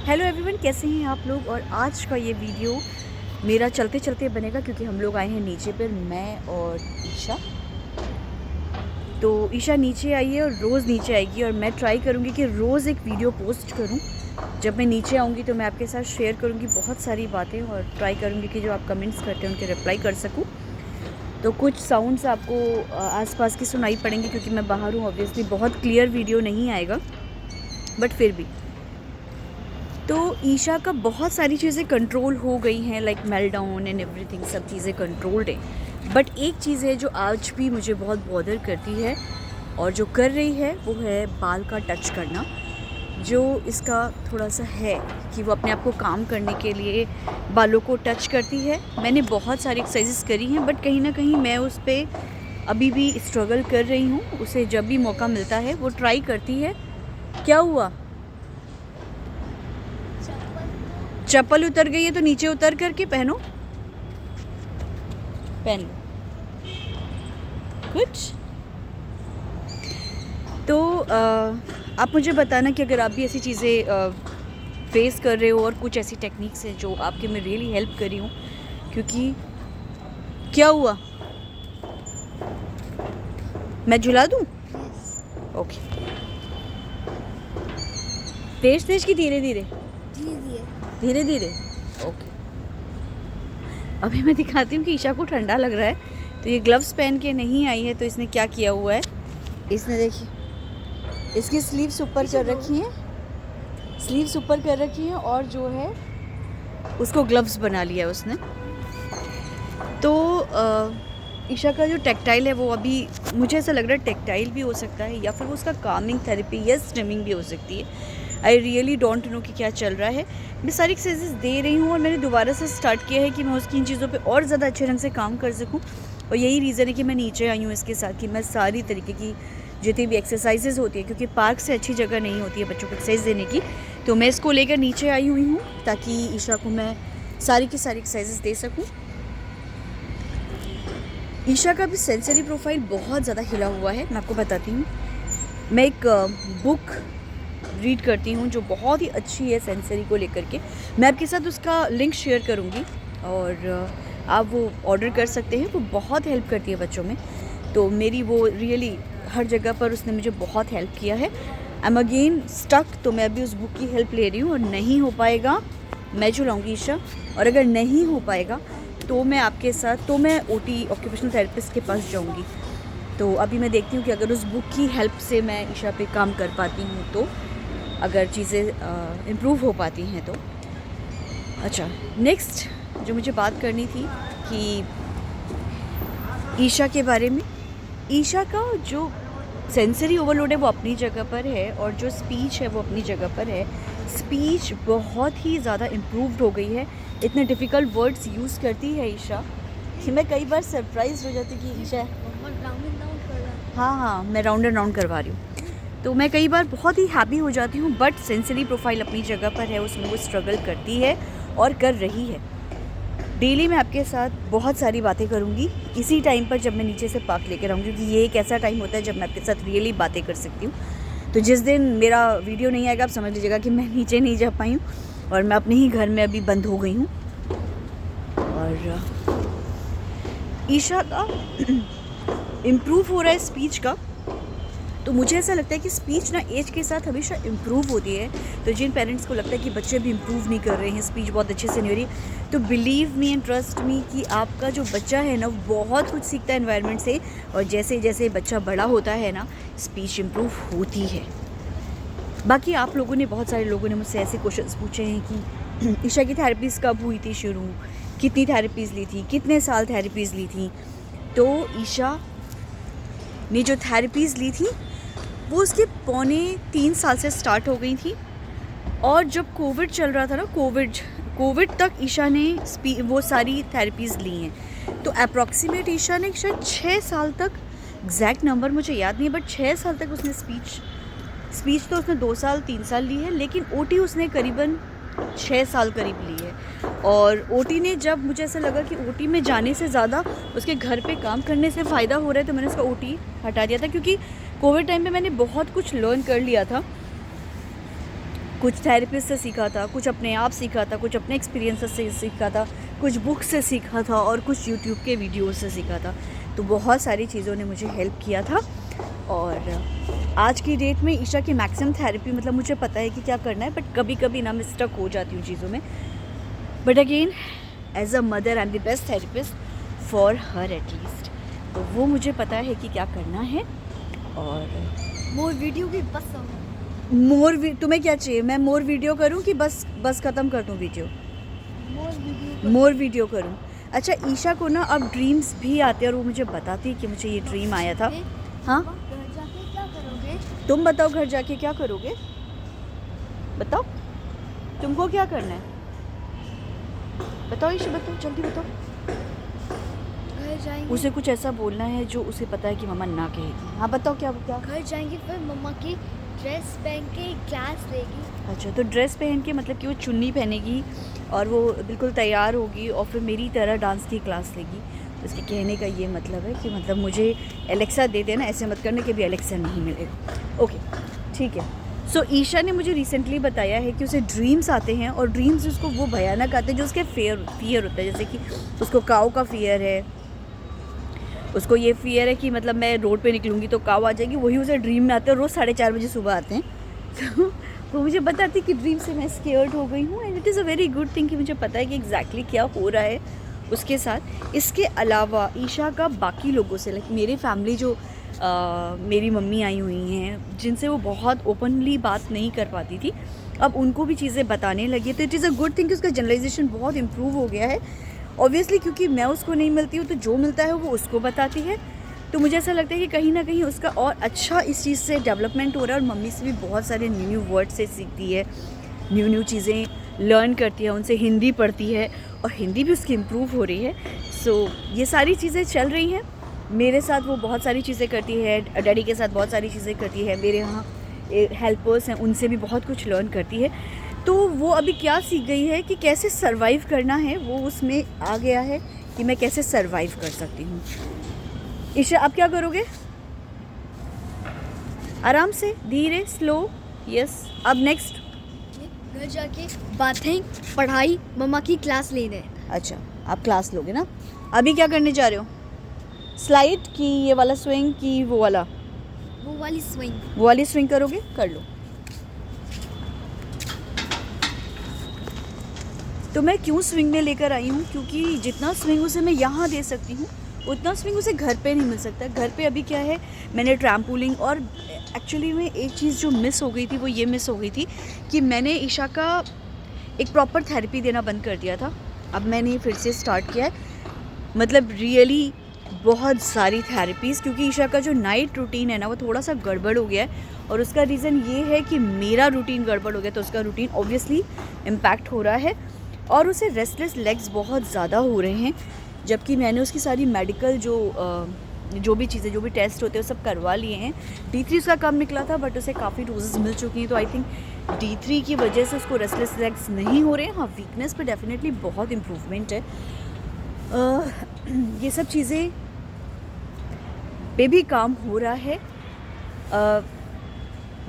Hello everyone, कैसे हैं आप लोग। और आज का ये वीडियो मेरा चलते चलते बनेगा क्योंकि हम लोग आए हैं नीचे पर, मैं और ईशा। तो ईशा नीचे आई है और रोज़ नीचे आएगी और मैं ट्राई करूँगी कि रोज़ एक वीडियो पोस्ट करूँ। जब मैं नीचे आऊँगी तो मैं आपके साथ शेयर करूँगी बहुत सारी बातें और ट्राई करूँगी कि जो आप कमेंट्स करते हैं उनके रिप्लाई कर सकूँ। तो कुछ साउंड्स आपको आसपास की सुनाई पड़ेंगे क्योंकि मैं बाहर हूँ। ऑब्वियसली बहुत क्लियर वीडियो नहीं आएगा, बट फिर भी। तो ईशा का बहुत सारी चीज़ें कंट्रोल हो गई हैं, लाइक मेल्टडाउन एंड एवरीथिंग, सब चीज़ें कंट्रोल्ड हैं। बट एक चीज़ है जो आज भी मुझे बहुत बॉदर करती है और जो कर रही है वो है बाल का टच करना। जो इसका थोड़ा सा है कि वो अपने आप को काम करने के लिए बालों को टच करती है। मैंने बहुत सारी एक्सरसाइजेस करी हैं बट कहीं ना कहीं मैं उस पर अभी भी स्ट्रगल कर रही हूँ। उसे जब भी मौका मिलता है वो ट्राई करती है। क्या हुआ? चप्पल उतर गई है तो नीचे उतर करके पहनो, पहन लो। कुछ तो आप मुझे बताना कि अगर आप भी ऐसी चीज़ें फेस कर रहे हो और कुछ ऐसी टेक्निक्स हैं जो आपके में रियली हेल्प कर रही हूँ। क्योंकि क्या हुआ? मैं झुला दूँ? ओके। तेज तेज की धीरे धीरे? धीरे धीरे। ओके। अभी मैं दिखाती हूँ कि ईशा को ठंडा लग रहा है तो ये ग्लव्स पहन के नहीं आई है। तो इसने क्या किया हुआ है, इसने देखिए इसकी स्लीव्स ऊपर कर रखी हैं, स्लीव्स ऊपर कर रखी हैं और जो है उसको ग्लव्स बना लिया है उसने। तो ईशा का जो टेक्टाइल है वो अभी मुझे ऐसा लग रहा है टेक्टाइल भी हो सकता है या फिर वो उसका कामिंग थेरेपी या स्ट्रिमिंग भी हो सकती है। आई रियली डोंट नो कि क्या चल रहा है। मैं सारी एक्सरसाइजेस दे रही हूँ और मैंने दोबारा से स्टार्ट किया है कि मैं उसकी इन चीज़ों पे और ज़्यादा अच्छे ढंग से काम कर सकूँ। और यही रीज़न है कि मैं नीचे आई हूँ इसके साथ, कि मैं सारी तरीके की जितनी भी एक्सरसाइजेज होती है, क्योंकि पार्क से अच्छी जगह नहीं होती है बच्चों को एक्सरसाइज देने की, तो मैं इसको लेकर नीचे आई हुई हूँ ताकि ईशा को मैं सारी की सारी एक्सरसाइजेज दे सकूँ। ईशा का भी सेंसरी प्रोफाइल बहुत ज़्यादा हिला हुआ है। मैं आपको बताती हूँ, मैं एक बुक रीड करती हूँ जो बहुत ही अच्छी है सेंसरी को लेकर के। मैं आपके साथ उसका लिंक शेयर करूँगी और आप वो ऑर्डर कर सकते हैं। वो बहुत हेल्प करती है बच्चों में। तो मेरी वो रियली हर जगह पर उसने मुझे बहुत हेल्प किया है। आई एम अगेन स्टक, तो मैं अभी उस बुक की हेल्प ले रही हूँ और नहीं हो पाएगा मैं झुलाऊँगी ईशा। और अगर नहीं हो पाएगा तो मैं आपके साथ, तो मैं ओटी ऑक्यूपेशनल थेरेपिस्ट के पास जाऊँगी। तो अभी मैं देखती हूँ कि अगर उस बुक की हेल्प से मैं ईशा पे काम कर पाती हूँ, तो अगर चीज़ें इम्प्रूव हो पाती हैं तो। अच्छा, नेक्स्ट जो मुझे बात करनी थी कि ईशा के बारे में। ईशा का जो सेंसरी ओवरलोड है वो अपनी जगह पर है और जो स्पीच है वो अपनी जगह पर है। स्पीच बहुत ही ज़्यादा इम्प्रूव्ड हो गई है। इतने डिफ़िकल्ट वर्ड्स यूज़ करती है ईशा कि मैं कई बार सरप्राइज हो जाती कि ईशा, हाँ, मैं राउंड एंड राउंड करवा रही हूँ। तो मैं कई बार बहुत ही हैप्पी हो जाती हूँ। बट सेंसरी प्रोफाइल अपनी जगह पर है, उसमें वो स्ट्रगल करती है और कर रही है। डेली मैं आपके साथ बहुत सारी बातें करूँगी इसी टाइम पर जब मैं नीचे से पार्क लेकर आऊँगी, क्योंकि ये एक ऐसा टाइम होता है जब मैं आपके साथ रियली बातें कर सकती हूँ। तो जिस दिन मेरा वीडियो नहीं आएगा आप समझ लीजिएगा कि मैं नीचे नहीं जा पाई हूँ और मैं अपने ही घर में अभी बंद हो गई हूँ। और ईशा का इम्प्रूव हो रहा है स्पीच का। तो मुझे ऐसा लगता है कि स्पीच ना एज के साथ हमेशा इम्प्रूव होती है। तो जिन पेरेंट्स को लगता है कि बच्चे भी इम्प्रूव नहीं कर रहे हैं, स्पीच बहुत अच्छे से नहीं हो रही, तो believe me and trust me कि आपका जो बच्चा है ना बहुत कुछ सीखता है एनवायरनमेंट से। और जैसे जैसे बच्चा बड़ा होता है ना, स्पीच इम्प्रूव होती है। बाकी आप लोगों ने, बहुत सारे लोगों ने मुझसे ऐसे क्वेश्चंस पूछे हैं कि ईशा की थेरेपीज़ कब हुई थी शुरू, कितनी थेरेपीज़ ली थी, कितने साल थेरेपीज़ ली थी। तो ईशा ने जो थेरेपीज़ ली थी वो उसके 3.25 साल से स्टार्ट हो गई थी। और जब कोविड चल रहा था ना, कोविड तक ईशा ने वो सारी थेरेपीज़ ली हैं। तो अप्रॉक्सीमेट ईशा ने शायद 6 साल तक, एग्जैक्ट नंबर मुझे याद नहीं है, बट 6 साल तक उसने स्पीच तो उसने 2 साल 3 साल ली है, लेकिन ओटी उसने करीबन 6 साल करीब ली है। और ओटी ने, जब मुझे ऐसा लगा कि ओटी में जाने से ज़्यादा उसके घर पे काम करने से फ़ायदा हो रहा है, तो मैंने उसका ओटी हटा दिया था। क्योंकि कोविड टाइम पे मैंने बहुत कुछ लर्न कर लिया था कुछ थेरेपिस्ट से सीखा था, कुछ अपने आप सीखा था, कुछ अपने एक्सपीरियंसेस से सीखा था, कुछ बुक से सीखा था और कुछ यूट्यूब के वीडियोस से सीखा था। तो बहुत सारी चीज़ों ने मुझे हेल्प किया था। और आज की डेट में ईशा की मैक्सिमम थेरेपी मतलब मुझे पता है कि क्या करना है, बट कभी कभी ना मैं स्टक हो जाती हूँ चीज़ों में। But again as a mother I am the best therapist for her at least. तो वो मुझे पता है कि क्या करना है। और मोर वीडियो की बस तुम्हें क्या चाहिए? मैं मोर वीडियो करूं कि बस ख़त्म कर दूं वीडियो? मोर वीडियो करूं। अच्छा, ईशा को ना अब ड्रीम्स भी आते हैं और वो मुझे बताती है कि मुझे ये ड्रीम आया था। हाँ, घर जाके क्या करोगे? तुम बताओ, घर जाके क्या करोगे? बताओ, तुमको क्या करना है? बताओ ईशा, बताओ, जल्दी बताओ। घर जाएंगे। उसे कुछ ऐसा बोलना है जो उसे पता है कि मम्मा ना कहेगी। हाँ बताओ, क्या क्या? घर जाएंगे, फिर मम्मा की ड्रेस पहन के क्लास लेगी। अच्छा, तो ड्रेस पहन के मतलब कि वो चुन्नी पहनेगी और वो बिल्कुल तैयार होगी और फिर मेरी तरह डांस की क्लास लेगी। तो इसके कहने का ये मतलब है कि मतलब मुझे एलेक्सा दे देना, ऐसे मत करने के भी एलेक्सा नहीं मिलेगा। ओके, ठीक है। सो ईशा ने मुझे रिसेंटली बताया है कि उसे ड्रीम्स आते हैं और ड्रीम्स उसको वो भयानक आते हैं जो उसके फियर होता है। जैसे कि उसको काऊ का फियर है, उसको ये फियर है कि मतलब मैं रोड पे निकलूँगी तो काऊ आ जाएगी। वही उसे ड्रीम में आते हैं, रोज़ 4:30 बजे सुबह आते हैं। तो वो मुझे बताती कि ड्रीम से मैं स्केयर्ड हो गई हूँ। And it is a very good thing कि मुझे पता है कि एग्जैक्टली क्या हो रहा है उसके साथ। इसके अलावा ईशा का बाकी लोगों से, लाइक मेरी फैमिली जो मेरी मम्मी आई हुई हैं जिनसे वो बहुत ओपनली बात नहीं कर पाती थी, अब उनको भी चीज़ें बताने लगी। तो it is a good thing कि उसका जनरलाइजेशन बहुत इम्प्रूव हो गया है। ऑब्वियसली क्योंकि मैं उसको नहीं मिलती हूँ तो जो मिलता है वो उसको बताती है। तो मुझे ऐसा लगता है कि कहीं ना कहीं उसका और अच्छा इस चीज़ से डेवलपमेंट हो रहा है और मम्मी से भी बहुत सारे न्यू वर्ड से सीखती है, न्यू चीज़ें लर्न करती है, उनसे हिंदी पढ़ती है और हिंदी भी उसकी इम्प्रूव हो रही है। सो ये सारी चीज़ें चल रही हैं। मेरे साथ वो बहुत सारी चीज़ें करती है, डैडी के साथ बहुत सारी चीज़ें करती है, मेरे यहाँ हेल्पर्स हैं उनसे भी बहुत कुछ लर्न करती है। तो वो अभी क्या सीख गई है कि कैसे सरवाइव करना है, वो उसमें आ गया है कि मैं कैसे सरवाइव कर सकती हूँ। ईशा, आप क्या करोगे? आराम से, धीरे, स्लो। यस, अब नेक्स्ट। घर जाके बातें, पढ़ाई, मम्मा की क्लास लेने। अच्छा, आप क्लास लोगे ना? अभी क्या करने जा रहे हो? स्लाइड की ये वाला स्विंग की वो वाला? वो वाली स्विंग। वो वाली स्विंग करोगे? कर लो। तो मैं क्यों स्विंग में लेकर आई हूँ, क्योंकि जितना स्विंग उसे मैं यहाँ दे सकती हूँ उतना स्विंग उसे घर पे नहीं मिल सकता। घर पे अभी क्या है, मैंने ट्रैम्पोलिन, और एक्चुअली में एक चीज़ जो मिस हो गई थी वो ये मिस हो गई थी कि मैंने ईशा का एक प्रॉपर थेरेपी देना बंद कर दिया था। अब मैंने फिर से स्टार्ट किया है, मतलब रियली बहुत सारी थेरेपीज़, क्योंकि ईशा का जो नाइट रूटीन है ना वो थोड़ा सा गड़बड़ हो गया है। और उसका रीज़न ये है कि मेरा रूटीन गड़बड़ हो गया, तो उसका रूटीन ऑब्वियसली इम्पैक्ट हो रहा है और उसे रेस्टलेस लेग्स बहुत ज़्यादा हो रहे हैं। जबकि मैंने उसकी सारी मेडिकल जो भी चीज़ें, जो भी टेस्ट होते हैं वो सब करवा लिए हैं। D3 उसका कम निकला था बट उसे काफ़ी डोजेस मिल चुकी हैं। तो आई थिंक D3 की वजह से उसको रेस्टलेस लेग्स नहीं हो रहे हैं। हाँ, वीकनेस पे डेफिनेटली बहुत इम्प्रूवमेंट है। ये सब चीज़ें पे भी काम हो रहा है।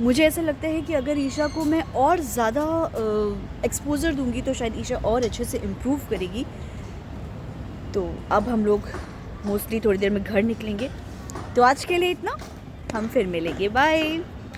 मुझे ऐसा लगता है कि अगर ईशा को मैं और ज़्यादा एक्सपोजर दूंगी तो शायद ईशा और अच्छे से इम्प्रूव करेगी। तो अब हम लोग मोस्टली थोड़ी देर में घर निकलेंगे। तो आज के लिए इतना, हम फिर मिलेंगे, बाय।